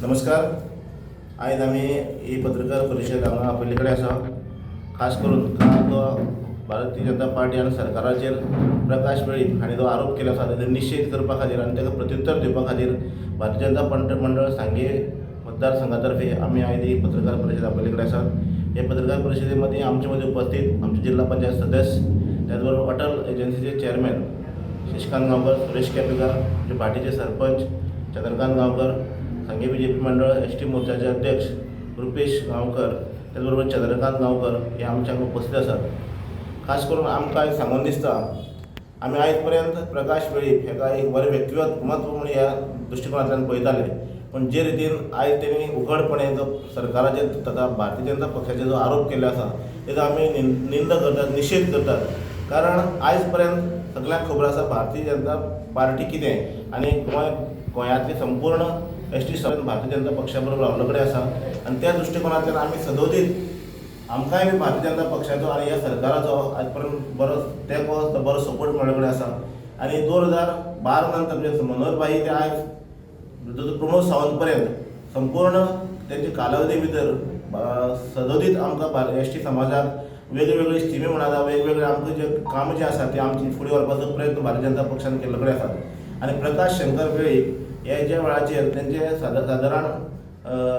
नमस्कार. आज आम्ही ही पत्रकार परिषद हांगा आपल्याकडे आसा. खास करून जो भारतीय जनता पार्टी आणि सरकाराचेर प्रकाश वेळीप हांणी जो आरोप केला आसा ताचो निशेध करपा खातीर आनी ताका प्रत्युत्तर दिवपा खातीर भारतीय जनता मंडळ सांगे मतदारसंघातर्फे आम्ही आज ही पत्रकार परिषद आपल्याकडे आसा. हे पत्रकार परिषदेमध्ये आमच्यामध्ये उपस्थित आमचे जिल्हा पंचायत सदस्य, त्याचबरोबर अटल एजन्सीचे चेअरमॅन शशिकांत गांवकर, सुरेश केपेकर, आमचे पार्टीचे सरपंच चंद्रकांत गांवकर, सांगे बीजेपी मंडळ एसटी मोर्चाचे अध्यक्ष रुपेश गांवकर, त्याचबरोबर चंद्रकांत गांवकर हे आमच्या उपस्थित असतात. खास करून आमकां सांगून दिसता, आमी आयज पर्यंत प्रकाश वेळीप हेका एक बरें व्यक्तिगत म्हत्व म्हणून ह्या दृश्टिकोनांतल्यान पळयताले, पण जे रितीन आयज तेणी उघडपणे जो सरकाराचेर तथा भारतीय जनता पक्षाचेर जो आरोप केल्लो आसा तेजो आमी निंद करतात, निशेध करतात. कारण आयज पर्यंत सगळ्यांक खबर आसा भारतीय जनता पार्टी कितें आनी गोंयांतली संपूर्ण एसटी सगळ्यात भारतीय जनता पक्षा बरोबर आपले कडेन आसा. आनी त्या दृश्टिकोनांतल्यान आमी सदोदीत आमकांय बी भारतीय जनता पक्षाचो आनी ह्या सरकाराचो आज पर्यंत बरो तेंको बरो सपोर्ट मेळे कडेन आसा. आनी 2012 नंतर म्हणजे मनोहर भाई ते आयज प्रमोद सावंत पर्यंत संपूर्ण त्यांची कालावधी भितर सदोदीत आमकां एसटी समाजाक वेगवेगळी स्किमी म्हणा वेगवेगळे आमचे जे कामां जे आसा ते आमची फुडें व्हरपाचो प्रयत्न भारतीय जनता पक्षान केल्लो कडेन आसा. आनी प्रकाश शंकर वेळीप हे ज्या वेळाचेर तेंचे सादारण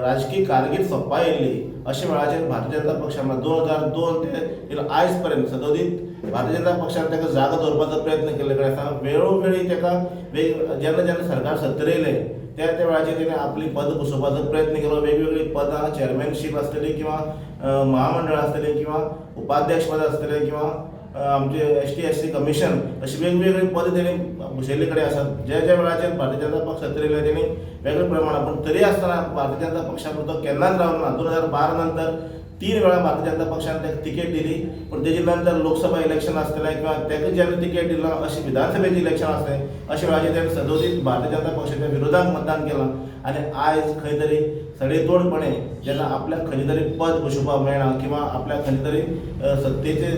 राजकीय कारकीर्द सोंपा येयल्ली अशा वेळाचेर भारतीय जनता पक्षान 2002 ते आयज पर्यंत सदोदीत भारतीय जनता पक्षान ताका जागो दवरपाचो प्रयत्न केल्ले कडेन आसा. वेळोवेळी ताका जेन्ना जेन्ना सरकार सत्तेर येयले त्या वेळाचेर तेणें आपली पद घुसोवपाचो प्रयत्न केलो. वेगवेगळी पदां, चेअरमॅनशीप आसतली किंवा महामंडळ आसतलें किंवा उपाध्यक्ष पद आसतलें किंवा आमचे ST कमिशन अशी वेगवेगळी पदां तेणी भुशयल्ले कडेन आसात. ज्या ज्या वेळाचेर भारतीय जनता पक्ष सत्तेर येयले तेणी वेगळे प्रमाणात, पण तरी आसतना भारतीय जनता पक्षा पुरतो केन्नाच रावलो ना. 2012 नंतर 3 वेळा भारतीय जनता पक्षान ताका तिकेट दिली, पण तेजे नंतर लोकसभा इलेक्शन आसतलें किंवा ताका जेन्ना तिकेट दिला अशी विधानसभेचें इलेक्शन आसलें अशा वेळाचेर तेणें सदोदीत भारतीय जनता पक्षाच्या विरोधात मतदान केलां. आनी आयज खंय तरी सडेतोडपणे जेन्ना आपल्याक खंय तरी पद घुसोवपाक मेळना किंवा आपल्याक खंय तरी सत्तेचे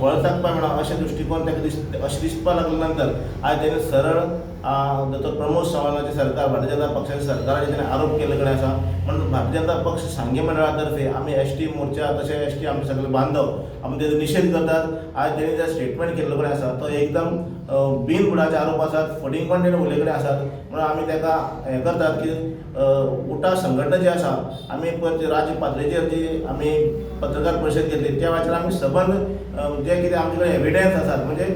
फळ चाखपाक मेळना अशें दृश्टिकोन ताका अशें दिसपाक लागले नंतर आयज तेणें सरळ डॉ प्रमोद सावंताचें सरकार भारतीय जनता पक्षाच्या सरकाराचेर तेणें आरोप केल्ले कडेन आसा. म्हणून भारतीय जनता पक्ष सांगे मंडळा तर्फे आमी एसटी मोर्चा तशें एसटी आमचे सगळे बांधव आमी तेजो निशेध करतात. आयज तेणी जे स्टेटमेंट केल्लो कडेन आसा तो एकदम बिनबुडाचे आरोप आसात, फटिंगपण तेणें उलयले कडेन आसात. म्हणून आमी ताका हें करतात की उठा संघटना जी आसा आमी राज्य पातळीचेर जी आमी पत्रकार परिशद घेतली त्या वेळाचेर आमी सबंद जे कितें आमचे कडेन एविडन्स आसात म्हणजे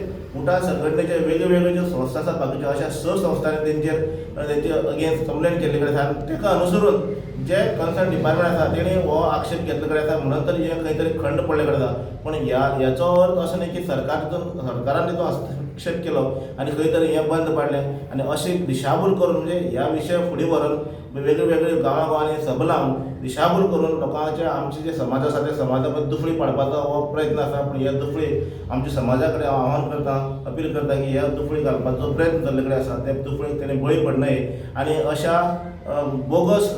उठा संघटनेचे वेगवेगळ्यो ज्यो संस्था आसात बाकीच्यो अशा 6 संस्थांनी तेंचे अगेन्स्ट कंप्लेंट केल्ले कडेन आसा. ताका अनुसरून जे कन्सर्न डिपार्टमेंट आसा तेणी हो आक्षेप घेतले कडेन आसा. म्हणून तर हे खंय तरी खंड पडले कडेन आसा. पण ह्याचो अर्थ असो न्ही की सरकारान तो हस्तक्षेप केलो आनी खंय तरी हें बंद पाडलें आनी अशी दिशाभूल करून म्हणजे ह्या विशय फुडें व्हरून वेगवेगळे गांवांनी सभा लावन दिशाभूल करून लोकांचे आमचे जे समाज आसा त्या समाजा मदीं दुफळी पाडपाचो हो प्रयत्न आसा. पूण ह्या दुफळी आमच्या समाजा कडेन आव्हान करता, अपील करता की ह्या दुफळी घालपाचो प्रयत्न जाल्ले कडेन आसा त्या दुफळीक तेणी बळी पडू नये आनी अशा बोगस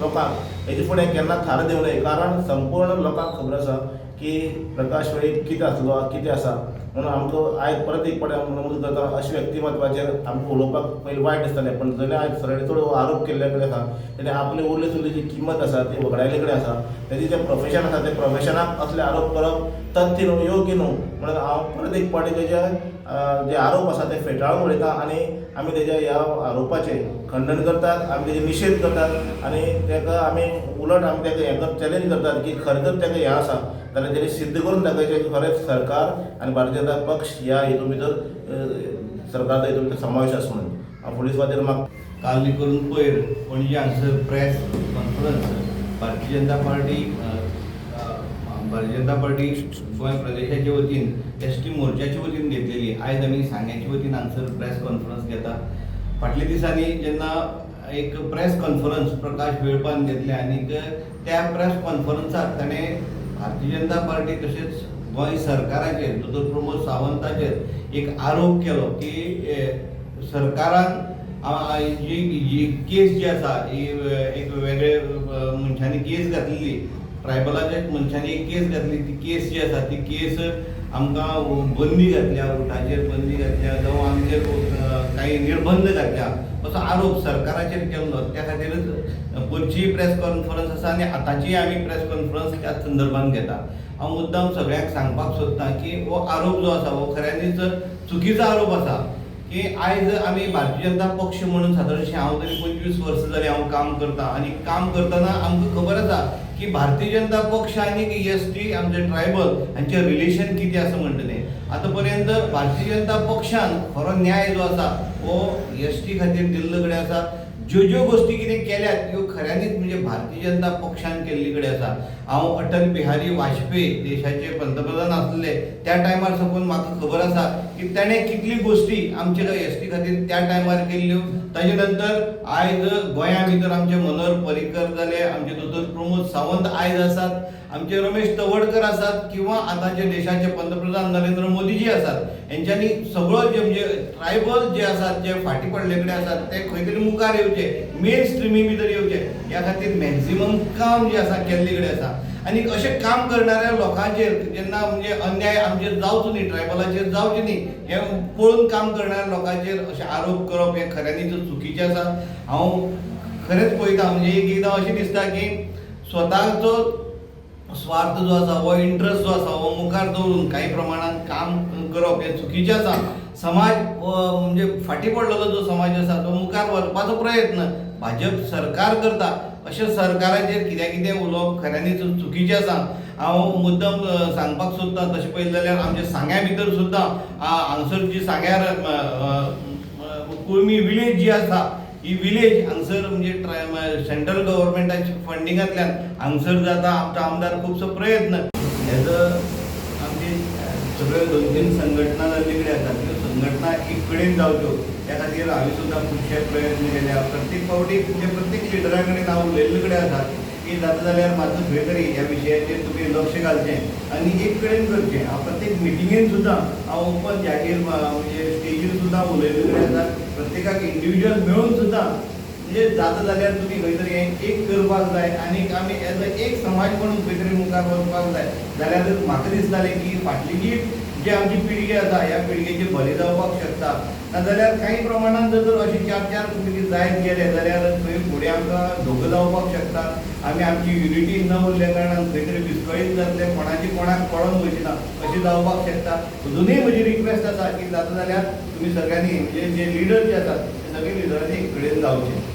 लोकांक हेजे फुडें केन्ना थार दिवं नये. कारण संपूर्ण लोकांक खबर आसा की प्रकाश वेळीप कितें आसलो कितें आसा. म्हणून आमकां आयज परत एक फावटी नमूद करता अशें व्यक्तिमत्वाचेर आमकां उलोवपाक पयलीं वायट दिसतालें, पण जणें आयज सडेतोड आरोप केल्ले कडेन आसा तेणें आपली उरली सुरली जी किंमत आसा ती वगडायले कडेन आसा. तेजें जें प्रोफेशन आसा ते प्रोफेशनाक असले आरोप करप तथ्य न्हू, योग्य न्हू. म्हणून हांव परत एक फावटी तेजे जे आरोप आसा ते फेटाळून उडयता आनी आमी तेज्या ह्या आरोपाचें खंडन करतात, आमी तेजे निशेध करतात आनी ताका आमी उलट आमी ताका हें चॅलेंज करतात की खरें तर ताका हें आसा जाल्यार तेणी सिद्ध करून दाखयचें की खरेंच सरकार आनी भारतीय जनता पक्ष ह्या हितून भितर सरकाराचो हितून भितर समावेश आसा. म्हणून हांव फुडें सुवातेर म्हाका काल करून पयर पणजे हांगसर press conference Bharatiya Janata party Goa प्रदेशाच्या वतीन ST मोर्चाच्या वतीन घेतलेली. आयज आमी सांग्याच्या वतीन हांगसर प्रेस कॉन्फरन्स घेता. फाटल्या दिसांनी जेन्ना एक प्रेस कॉन्फरन्स प्रकाश वेळपान घेतले आनीक त्या प्रेस कॉन्फरन्साक ताणें भारतीय जनता पार्टी तशेंच गोंय सरकाराचेर डॉ प्रमोद सावंताचेर एक आरोप केलो की सरकारान जी केस जी आसा ही एक वेगळे मनशांनी केस घातलेली, ट्रायबलाच्या मनशांनी एक केस घातली. ती केस जी आसा ती केस आमकां बंदी घातल्या, उठाचेर बंदी घातल्या जावं आमचेर काही निर्बंध घातल्या असो आरोप सरकाराचेर केल्लो त्या खातीरच पयरची प्रेस कॉन्फरन्स आसा आनी आतांची आमी प्रेस कॉन्फरन्स त्याच संदर्भान घेता. हांव मुद्दाम सगळ्यांक सांगपाक सोदतां की हो आरोप जो आसा हो खऱ्यांनीच चुकीचो आरोप आसा की आयज आमी भारतीय जनता पक्ष म्हणून सादारणशें हांव तरी 25 वर्सां जालीं हांव काम करतां आनी काम करतना आमकां खबर आसा की भारतीय जनता पक्ष आनी एसटी आमचे ट्रायबल हांचें रिलेशन कितें आसा म्हणटलें. आतां पर्यंत भारतीय जनता पक्षान खरो न्याय जो आसा हो एसटी खातीर दिल्लो कडेन आसा. ज्यो गोष्टी कितें केल्यात त्यो खऱ्यांनीच म्हणजे भारतीय जनता पक्षान केल्ली कडेन आसा. हांव अटल बिहारी वाजपेयी देशाचे पंतप्रधान आसलेले त्या टायमार साकून म्हाका खबर आसा की ताणें कितली गोष्टी आमच्या एसटी खातीर त्या टायमार केल्ल्यो. ताजे नंतर आयज गोंया भितर आमचे मनोहर पर्रीकर जाले, आमचे दोतोर प्रमोद सावंत आयज आसात, आमचे रमेश तवडकर आसात किंवा आतांचे देशाचे पंतप्रधान नरेंद्र मोदीजी आसात. हेंच्यांनी सगळो जे म्हणजे ट्रायबल जे आसात जे फाटीं पडले कडेन आसात ते खंय तरी मुखार येवचे, मेन स्ट्रिमी भितर येवचे ह्या खातीर मॅक्झिमम काम जे आसा केल्ले कडेन आसा. आनी अशें काम करणाऱ्या लोकांचेर जेन्ना म्हणजे अन्याय आमचेर जावचो न्ही, ट्रायबलाचेर जावचें न्ही हें पळोवन काम करणाऱ्या लोकांचेर अशे आरोप करप हें खऱ्यांनीच चुकीचें आसा. हांव खरेंच पळयता म्हणजे एकदां अशें दिसता की स्वताचो स्वार्थ जो आसा हो इंट्रस्ट जो आसा हो मुखार दवरून काही प्रमाणात काम करप हें चुकीचें आसा. समाज म्हणजे फाटीं पडलेलो जो समाज आसा तो मुखार व्हरपाचो प्रयत्न भाजप सरकार करता. अशें सरकाराचेर कितें उलोवप खऱ्यांनीच चुकीचें आसा. हांव मुद्दम सांगपाक सोदतां तशें पळयलें जाल्यार आमच्या सांग्या भितर सुद्दां हांगसर जी सांग्यार कुळमी विलेज जी आसा ही विलेज हांगसर म्हणजे सेंट्रल गव्हर्मेंटाच्या फंडिंगांतल्यान हांगसर जाता. आमचो आमदार खुबसो प्रयत्न हेजो आमची सगळ्यो 2-3 संघटना जाल्ली कडेन आसात त्यो संघटना एक कडेन जावच्यो त्या खातीर हांवें सुद्दां खुबशे प्रयत्न केले. प्रत्येक फावटी म्हणजे प्रत्येक लिडरा कडेन हांव उलयल्ले कडेन आसा की जाता जाल्यार मातसो खंय तरी ह्या विशयाचेर तुमी लक्ष घालचें आनी एक कडेन करचें. हांव प्रत्येक मिटिंगेन सुद्दां हांव ओपन जाहीर म्हणजे स्टेजीर सुद्दां उलयल्ले कडेन आसा. प्रत्येकाक इंडिविज्युअल मेळून सुद्दां म्हणजे जाता जाल्यार तुमी खंय तरी हें एक करपाक जाय आनी आमी एज अ एक समाज म्हणून खंय तरी मुखार वचपाक जाय. जाल्यार म्हाका दिसतालें की फाटली जी आमची पिळगी आसा ह्या पिळगेची भली जावपाक शकता. नाजाल्यार काही प्रमाणात जर अशी 4-4 पिळगी जायत गेले जाल्यार थंय फुडें आमकां धोको जावपाक शकता. आमी आमची युनिटी न उरल्या कारणान खंय तरी विस्कळीत जातले, कोणाची कोणाक कळोन वचना अशें जावपाक शकता. अजुनूय म्हजी रिक्वेस्ट आसा की जाता जाल्यार तुमी सगळ्यांनी म्हणजे जे लिडर जे आसात ते सगळे लिडरांनी एक कडेन जावचे.